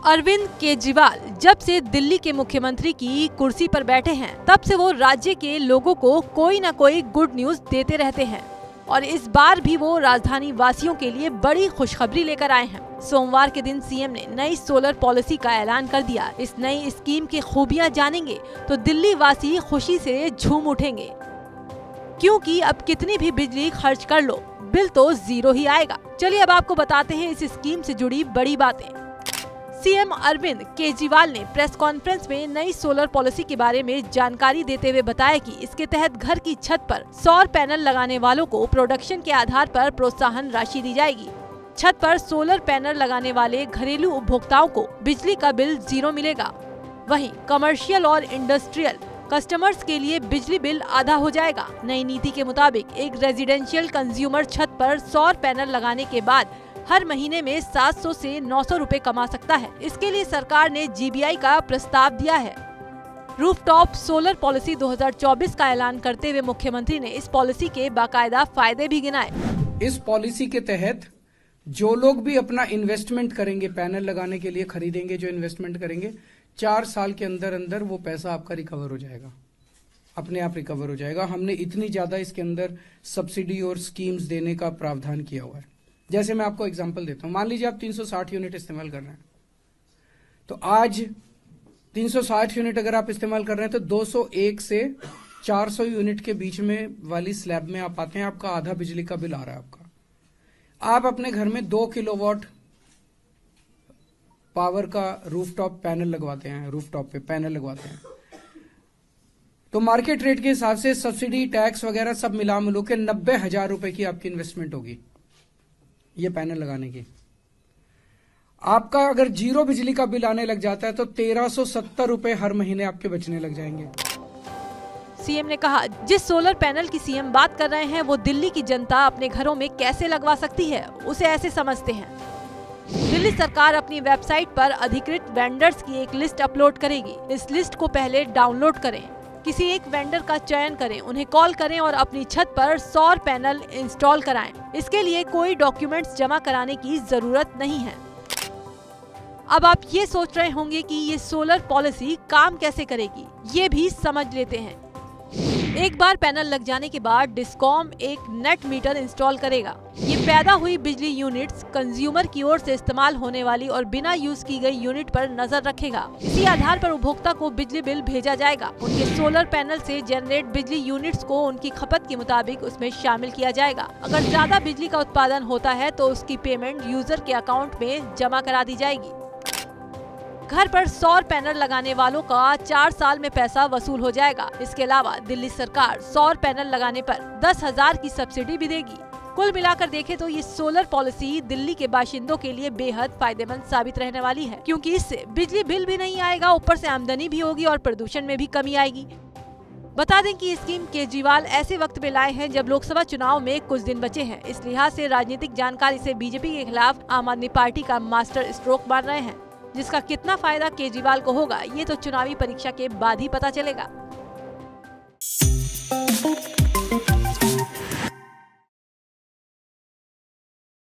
अरविंद केजरीवाल जब से दिल्ली के मुख्यमंत्री की कुर्सी पर बैठे हैं, तब से वो राज्य के लोगों को कोई न कोई गुड न्यूज देते रहते हैं और इस बार भी वो राजधानी वासियों के लिए बड़ी खुशखबरी लेकर आए हैं। सोमवार के दिन सीएम ने नई सोलर पॉलिसी का ऐलान कर दिया। इस नई स्कीम की खूबियां जानेंगे तो दिल्ली वासी खुशी से झूम उठेंगे, क्योंकि अब कितनी भी बिजली खर्च कर लो, बिल तो जीरो ही आएगा। चलिए अब आपको बताते हैं इस स्कीम से जुड़ी बड़ी बातें। सीएम अरविंद केजरीवाल ने प्रेस कॉन्फ्रेंस में नई सोलर पॉलिसी के बारे में जानकारी देते हुए बताया कि इसके तहत घर की छत पर सौर पैनल लगाने वालों को प्रोडक्शन के आधार पर प्रोत्साहन राशि दी जाएगी। छत पर सोलर पैनल लगाने वाले घरेलू उपभोक्ताओं को बिजली का बिल जीरो मिलेगा। वहीं कमर्शियल और इंडस्ट्रियल कस्टमर्स के लिए बिजली बिल आधा हो जाएगा। नई नीति के मुताबिक एक रेजिडेंशियल कंज्यूमर छत पर सौर पैनल लगाने के बाद हर महीने में 700 से 900 रुपए कमा सकता है। इसके लिए सरकार ने जीबीआई का प्रस्ताव दिया है। रूफटॉप सोलर पॉलिसी 2024 का ऐलान करते हुए मुख्यमंत्री ने इस पॉलिसी के बाकायदा फायदे भी गिनाए। इस पॉलिसी के तहत जो लोग भी अपना इन्वेस्टमेंट करेंगे, पैनल लगाने के लिए खरीदेंगे, जो इन्वेस्टमेंट करेंगे, 4 साल के अंदर अंदर वो पैसा आपका रिकवर हो जाएगा, अपने आप रिकवर हो जाएगा। हमने इतनी ज्यादा इसके अंदर सब्सिडी और स्कीम्स देने का प्रावधान किया हुआ है। जैसे मैं आपको एग्जांपल देता हूं, मान लीजिए आप 360 यूनिट इस्तेमाल कर रहे हैं, तो आज 360 यूनिट अगर आप इस्तेमाल कर रहे हैं तो 201 से 400 यूनिट के बीच में वाली स्लैब में आप आते हैं, आपका आधा बिजली का बिल आ रहा है आपका। आप अपने घर में 2 किलोवाट पावर का रूफटॉप पैनल लगवाते हैं, रूफटॉप पे पैनल लगवाते हैं, तो मार्केट रेट के हिसाब से सब्सिडी, टैक्स वगैरह सब मिला मिलो के 90,000 रुपए की आपकी इन्वेस्टमेंट होगी ये पैनल लगाने की। आपका अगर जीरो बिजली का बिल आने लग जाता है तो 1370 रुपए हर महीने आपके बचने लग जाएंगे। सीएम ने कहा, जिस सोलर पैनल की सीएम बात कर रहे हैं वो दिल्ली की जनता अपने घरों में कैसे लगवा सकती है, उसे ऐसे समझते हैं। दिल्ली सरकार अपनी वेबसाइट पर अधिकृत वेंडर्स की एक लिस्ट अपलोड करेगी। इस लिस्ट को पहले डाउनलोड करें, किसी एक वेंडर का चयन करें, उन्हें कॉल करें और अपनी छत पर सौर पैनल इंस्टॉल कराएं। इसके लिए कोई डॉक्यूमेंट्स जमा कराने की जरूरत नहीं है। अब आप ये सोच रहे होंगे कि ये सोलर पॉलिसी काम कैसे करेगी, ये भी समझ लेते हैं। एक बार पैनल लग जाने के बाद डिस्कॉम एक नेट मीटर इंस्टॉल करेगा। ये पैदा हुई बिजली यूनिट्स कंज्यूमर की ओर से इस्तेमाल होने वाली और बिना यूज की गई यूनिट पर नजर रखेगा। इसी आधार पर उपभोक्ता को बिजली बिल भेजा जाएगा। उनके सोलर पैनल से जनरेट बिजली यूनिट्स को उनकी खपत के मुताबिक उसमें शामिल किया जाएगा। अगर ज्यादा बिजली का उत्पादन होता है तो उसकी पेमेंट यूजर के अकाउंट में जमा करा दी जाएगी। घर पर सौर पैनल लगाने वालों का 4 साल में पैसा वसूल हो जाएगा। इसके अलावा दिल्ली सरकार सौर पैनल लगाने पर 10,000 की सब्सिडी भी देगी। कुल मिलाकर देखें तो ये सोलर पॉलिसी दिल्ली के बाशिंदों के लिए बेहद फायदेमंद साबित रहने वाली है, क्योंकि इससे बिजली बिल भी नहीं आएगा, ऊपर से आमदनी भी होगी और प्रदूषण में भी कमी आएगी। बता दें कि स्कीम केजरीवाल ऐसे वक्त में लाए हैं जब लोकसभा चुनाव में कुछ दिन बचे हैं। इस लिहाज से राजनीतिक जानकारी से बीजेपी के खिलाफ आम आदमी पार्टी का मास्टर स्ट्रोक मार रहे हैं, जिसका कितना फायदा केजरीवाल को होगा ये तो चुनावी परीक्षा के बाद ही पता चलेगा।